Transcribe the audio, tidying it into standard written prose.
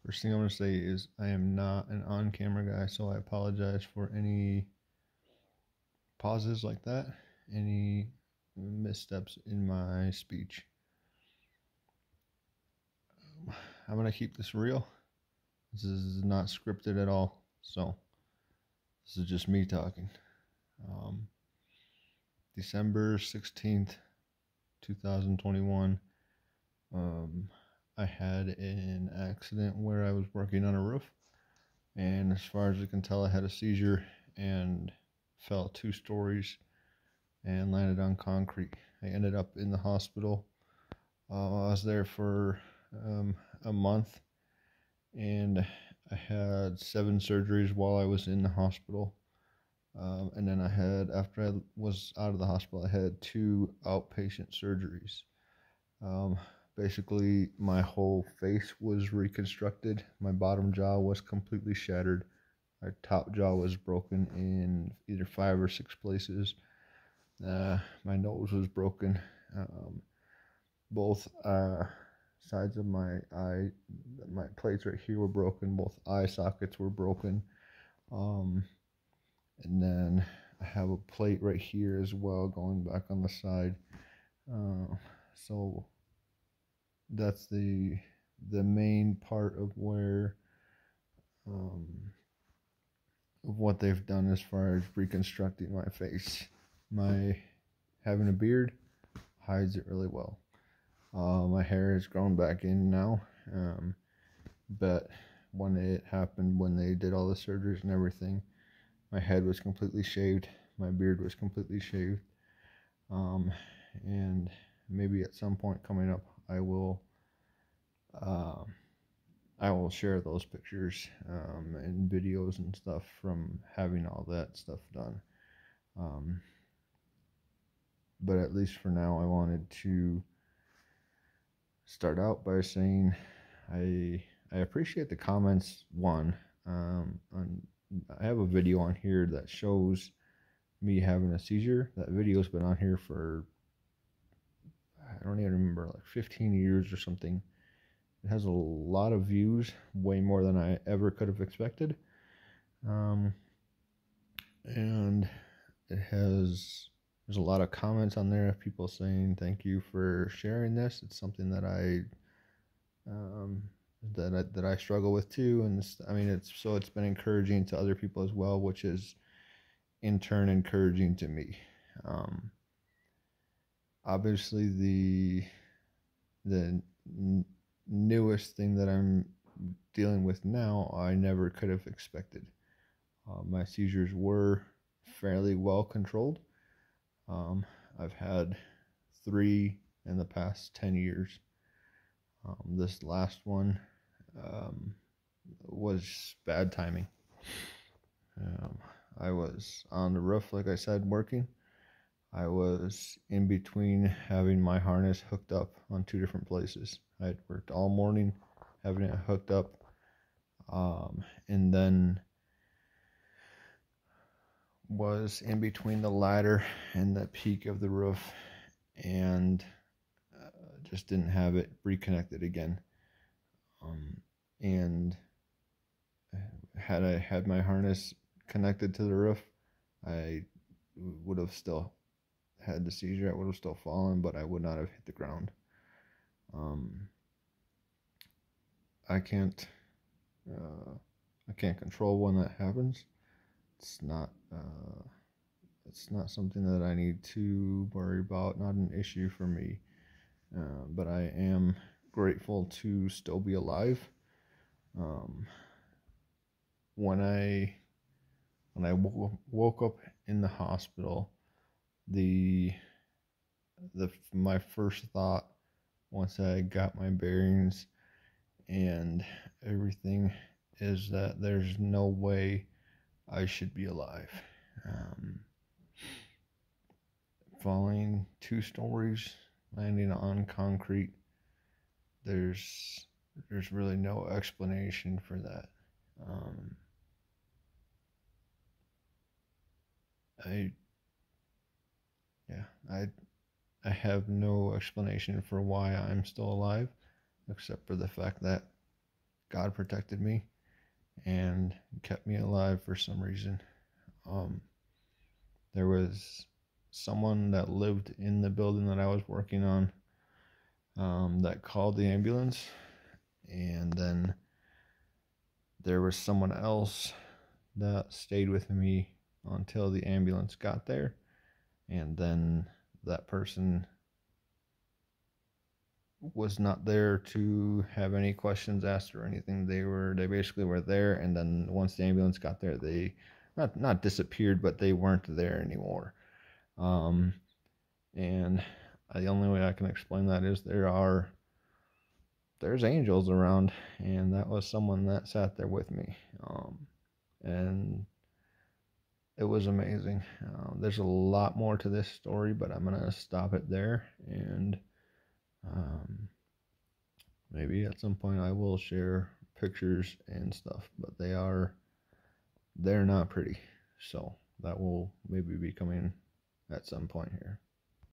First thing I'm going to say is I am not an on-camera guy, so I apologize for any pauses like that, any missteps in my speech. I'm going to keep this real. This is not scripted at all, so this is just me talking. Um, December 16th, 2021, I had an accident where I was working on a roof, and as far as I can tell, I had a seizure and fell 2 stories and landed on concrete. I ended up in the hospital. I was there for a month, and I had 7 surgeries while I was in the hospital. And then after I was out of the hospital, I had 2 outpatient surgeries. Um, Basically, my whole face was reconstructed. My bottom jaw was completely shattered. My top jaw was broken in either 5 or 6 places. My nose was broken. Both sides of my eye, my plates right here were broken. Both eye sockets were broken. Um, and then I have a plate right here as well going back on the side. So that's the main part of where of what they've done as far as reconstructing my face. My having a beard hides it really well. My hair has grown back in now, but when it happened, when they did all the surgeries and everything, my head was completely shaved, my beard was completely shaved, and maybe at some point coming up, uh, I will share those pictures and videos and stuff from having all that stuff done. Um, but at least for now, I wanted to start out by saying I appreciate the comments. I have a video on here that shows me having a seizure. That video's been on here for, I don't even remember, like 15 years or something. It has a lot of views, way more than I ever could have expected. And there's a lot of comments on there of people saying thank you for sharing this. It's something that um, that I struggle with too, and it's been encouraging to other people as well, which is in turn encouraging to me. Obviously, the newest thing that I'm dealing with now, I never could have expected. My seizures were fairly well controlled. I've had 3 in the past 10 years. This last one was bad timing. I was on the roof, like I said, working. I was in between having my harness hooked up on 2 different places. I had worked all morning having it hooked up, and then was in between the ladder and the peak of the roof, and just didn't have it reconnected again. And had I had my harness connected to the roof, I would have still had the seizure. I would have still fallen, but I would not have hit the ground. I can't control when that happens. It's not something that I need to worry about. Not an issue for me. But I am grateful to still be alive. When I woke up in the hospital, my first thought, once I got my bearings and everything, is that there's no way I should be alive. Falling 2 stories, landing on concrete, there's really no explanation for that. I yeah, I have no explanation for why I'm still alive, except for the fact that God protected me and kept me alive for some reason. Um, there was someone that lived in the building that I was working on that called the ambulance, and then there was someone else that stayed with me until the ambulance got there, and then that person was not there to have any questions asked or anything. They basically were there, and then once the ambulance got there, they not disappeared, but they weren't there anymore. Um, and the only way I can explain that is there's angels around, and that was someone that sat there with me. And it was amazing. There's a lot more to this story, but I'm gonna stop it there, and um, maybe at some point I will share pictures and stuff, but they're not pretty. So that will maybe be coming at some point here.